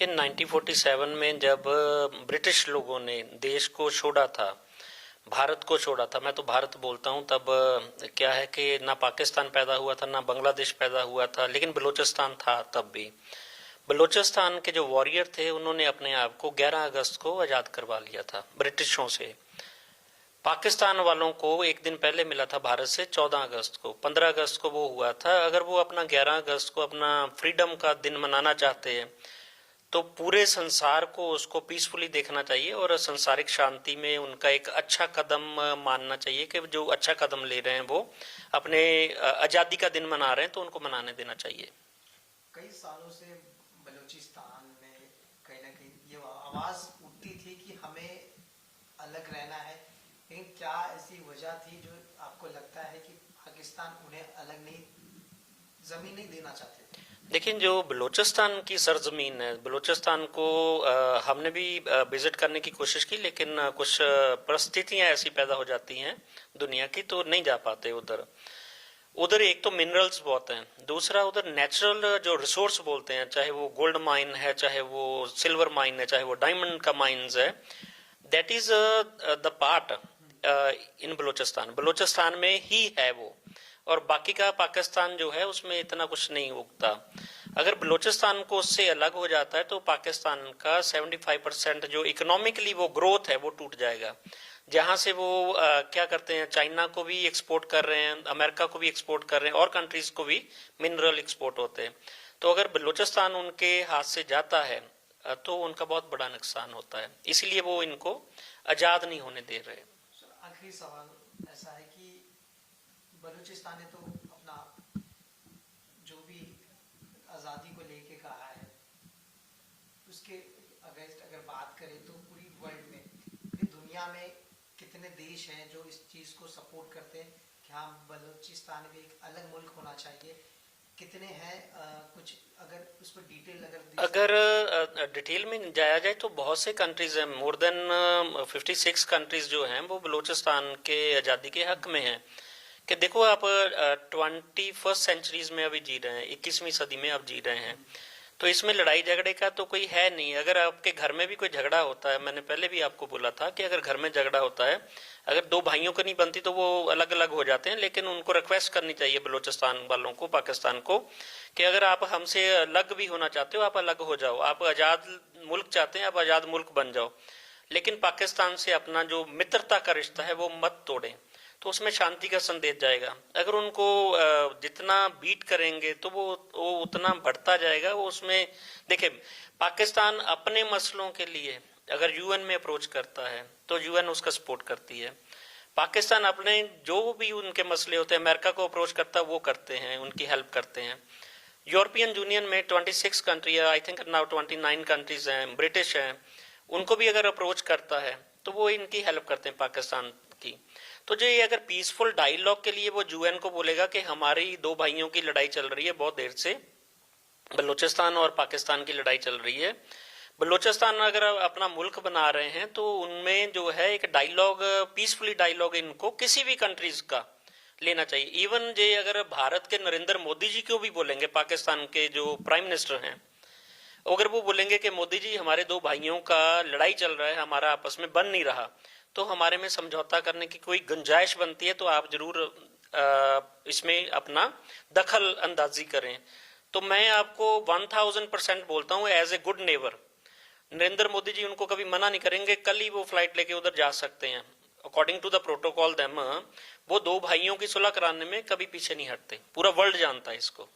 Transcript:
देखिए 1947 में जब ब्रिटिश लोगों ने देश को छोड़ा था, भारत को छोड़ा था, मैं तो भारत बोलता हूँ, तब क्या है कि ना पाकिस्तान पैदा हुआ था ना बांग्लादेश पैदा हुआ था, लेकिन बलूचिस्तान था तब भी। बलूचिस्तान के जो वॉरियर थे उन्होंने अपने आप को 11 अगस्त को आज़ाद करवा लिया था ब्रिटिशों से। पाकिस्तान वालों को एक दिन पहले मिला था भारत से 14 अगस्त को, 15 अगस्त को वो हुआ था। अगर वो अपना 11 अगस्त को अपना फ्रीडम का दिन मनाना चाहते हैं तो पूरे संसार को उसको पीसफुली देखना चाहिए और संसारिक शांति में उनका एक अच्छा कदम मानना चाहिए कि जो अच्छा कदम ले रहे हैं वो अपने आज़ादी का दिन मना रहे हैं तो उनको मनाने देना चाहिए। कई सालों से बलूचिस्तान में कहीं ना कहीं ये आवाज़ उठती थी कि हमें अलग रहना है, लेकिन क्या ऐसी वजह थी जो आपको लगता है कि पाकिस्तान उन्हें अलग नहीं, ज़मीन नहीं देना चाहते थे? लेकिन जो बलूचिस्तान की सरजमीन है, बलूचिस्तान को हमने भी विजिट करने की कोशिश की, लेकिन कुछ परिस्थितियां ऐसी पैदा हो जाती हैं दुनिया की, तो नहीं जा पाते उधर। उधर एक तो मिनरल्स बहुत हैं, दूसरा उधर नेचुरल जो रिसोर्स बोलते हैं, चाहे वो गोल्ड माइन है, चाहे वो सिल्वर माइन है, चाहे वो डायमंड का माइंस है, that is the part in Balochistan. Balochistan में ही है वो, और बाकी का पाकिस्तान जो है उसमें इतना कुछ नहीं उगता। अगर बलूचिस्तान को उससे अलग हो जाता है तो पाकिस्तान का 75% जो इकोनॉमिकली वो ग्रोथ है वो टूट जाएगा। जहां से वो क्या करते हैं, चाइना को भी एक्सपोर्ट कर रहे हैं, अमेरिका को भी एक्सपोर्ट कर रहे हैं, और कंट्रीज को भी मिनरल एक्सपोर्ट होते हैं। तो अगर बलूचिस्तान उनके हाथ से जाता है तो उनका बहुत बड़ा नुकसान होता है, इसलिए वो इनको आज़ाद नहीं होने दे रहे। आखिरी सवाल ऐसा है कि बलूचिस्तान ने तो अपना जो भी आज़ादी को लेके कहा है उसके अगेंस्ट अगर बात करें तो पूरी वर्ल्ड में, पूरी दुनिया में कितने देश हैं जो इस चीज़ को सपोर्ट करते हैं कि हाँ बलूचिस्तान भी एक अलग मुल्क होना चाहिए? कितने हैं? कुछ अगर उस पर डिटेल अगर डिटेल में जाया जाए तो बहुत से कंट्रीज हैं, मोर देन 56 कंट्रीज जो हैं वो बलूचिस्तान के आज़ादी के हक में हैं। कि देखो आप 21st सेंचुरीज में अभी जी रहे हैं, 21वीं सदी में अब जी रहे हैं, तो इसमें लड़ाई झगड़े का तो कोई है नहीं। अगर आपके घर में भी कोई झगड़ा होता है, मैंने पहले भी आपको बोला था कि अगर घर में झगड़ा होता है, अगर दो भाइयों को नहीं बनती तो वो अलग अलग हो जाते हैं, लेकिन उनको रिक्वेस्ट करनी चाहिए बलूचिस्तान वालों को, पाकिस्तान को, कि अगर आप हमसे अलग भी होना चाहते हो आप अलग हो जाओ, आप आज़ाद मुल्क चाहते हैं आप आज़ाद मुल्क बन जाओ, लेकिन पाकिस्तान से अपना जो मित्रता का रिश्ता है वो मत तोड़ें, तो उसमें शांति का संदेश जाएगा। अगर उनको जितना बीट करेंगे तो वो उतना बढ़ता जाएगा। वो उसमें देखिए, पाकिस्तान अपने मसलों के लिए अगर यूएन में अप्रोच करता है तो यूएन उसका सपोर्ट करती है। पाकिस्तान अपने जो भी उनके मसले होते हैं, अमेरिका को अप्रोच करता है वो करते हैं, उनकी हेल्प करते हैं। यूरोपियन यूनियन में 26 कंट्री है, आई थिंक नाउ 29 कंट्रीज हैं, ब्रिटिश हैं, उनको भी अगर अप्रोच करता है तो वो इनकी हेल्प करते हैं पाकिस्तान की। तो जो ये अगर पीसफुल डायलॉग के लिए वो यूएन को बोलेगा कि हमारी दो भाइयों की लड़ाई चल रही है बहुत देर से, बलूचिस्तान और पाकिस्तान की लड़ाई चल रही है, बलूचिस्तान अगर अपना मुल्क बना रहे हैं तो उनमें जो है एक डायलॉग, पीसफुली डायलॉग इनको किसी भी कंट्रीज का लेना चाहिए। इवन जे अगर भारत के नरेंद्र मोदी जी को भी बोलेंगे, पाकिस्तान के जो प्राइम मिनिस्टर हैं, अगर वो बोलेंगे कि मोदी जी हमारे दो भाइयों का लड़ाई चल रहा है, हमारा आपस में बन नहीं रहा, तो हमारे में समझौता करने की कोई गुंजाइश बनती है तो आप जरूर इसमें अपना दखल अंदाजी करें। तो मैं आपको 1000% बोलता हूँ, as a good neighbour Narendra Modi ji उनको कभी मना नहीं करेंगे, कल ही वो फ्लाइट लेके उधर जा सकते हैं। According to the protocol them वो दो भाइयों की सुलह कराने में कभी पीछे नहीं हटते, पूरा वर्ल्ड जानता है इसको।